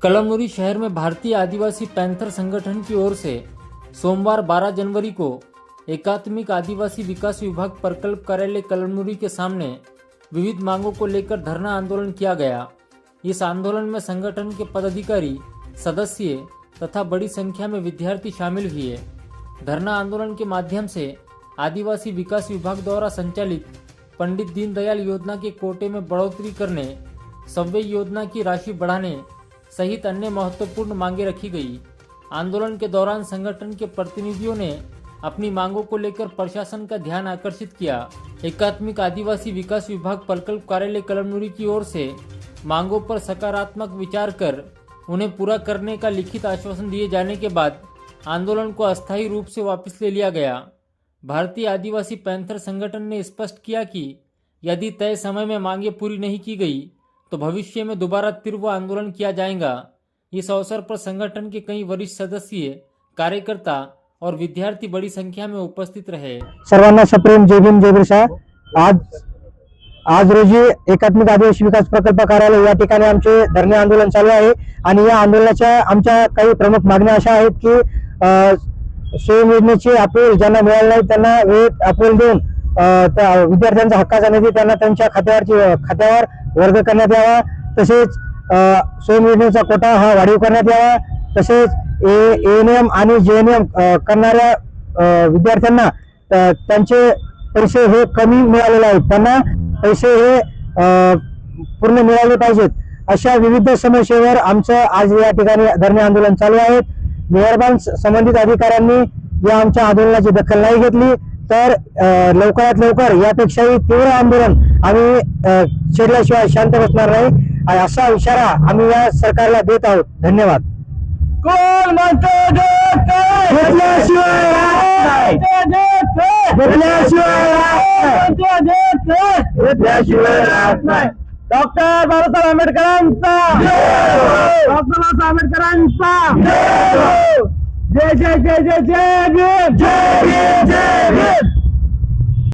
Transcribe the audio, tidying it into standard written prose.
कलमनुरी शहर में भारतीय आदिवासी पैंथर संगठन की ओर से सोमवार 12 जनवरी को एकात्मिक आदिवासी विकास विभाग प्रकल्प कार्यालय कलमनुरी के सामने विविध मांगों को लेकर धरना आंदोलन किया गया। इस आंदोलन में संगठन के पदाधिकारी, सदस्य तथा बड़ी संख्या में विद्यार्थी शामिल हुए। धरना आंदोलन के माध्यम से आदिवासी विकास विभाग द्वारा संचालित पंडित दीनदयाल योजना के कोटे में बढ़ोतरी करने, सबवे योजना की राशि बढ़ाने सहित अन्य महत्वपूर्ण मांगे रखी गई। आंदोलन के दौरान संगठन के प्रतिनिधियों ने अपनी मांगों को लेकर प्रशासन का ध्यान आकर्षित किया। एकात्मिक आदिवासी विकास विभाग प्रकल्प कार्यालय कलमनुरी की ओर से मांगों पर सकारात्मक विचार कर उन्हें पूरा करने का लिखित आश्वासन दिए जाने के बाद आंदोलन को अस्थायी रूप से वापस ले लिया गया। भारतीय आदिवासी पैंथर संगठन ने स्पष्ट किया कि यदि तय समय में मांगे पूरी नहीं की गई तो भविष्य में दोबारा तीव्र आंदोलन किया जाएगा। इस अवसर पर संगठन के कई वरिष्ठ सदस्य, कार्यकर्ता और विद्यार्थी बड़ी संख्या में उपस्थित रहे। सर्वांना सप्रेम जय भीम जय बिरसा। आज रोजी एकात्मिक आदिवासी विकास प्रकल्प कार्यालय या ठिकाणी आमचे धरणे आंदोलन चालू आहे आणि या आंदोलनाच्या आमच्या काही प्रमुख मागण्या अशा आहेत की स्वयं योजनेची अप्रूव्हल ज्यांना मिळाली नाही त्यांना वेळेत अप्रूव्हल देऊन विद्यार्थ्यांचा हक्काचा निधी त्यांना त्यांच्या खात्यावर वर्ग करण्यात यावा। तसेच स्वयं योजनेचा कोटा हा वाढीव करण्यात यावा। तसेच एएनएम आणि जेएनएम करणाऱ्या विद्यार्थ्यांना त्यांचे पैसे हे कमी मिळालेले आहेत, त्यांना पैसे हे पूर्ण मिळाले पाहिजेत। अशा विविध समस्येवर आमचं आज या ठिकाणी धरणे आंदोलन चालू आहे। मेहरबान संबंधित अधिकाऱ्यांनी या आमच्या आंदोलनाची दखल नाही घेतली तर लवकरात लवकर यापेक्षाही तीव्र आंदोलन आम्ही छेडल्याशिवाय शांत बसणार नाही, असा इशारा आम्ही या सरकारला देत आहोत। धन्यवाद। कोण म्हणतो डॉक्टर बाबासाहेब आंबेडकरांचा, डॉक्टर बाबासाहेब आंबेडकरांचा जय जय जय जय जय भीम जय भीम जय भीम।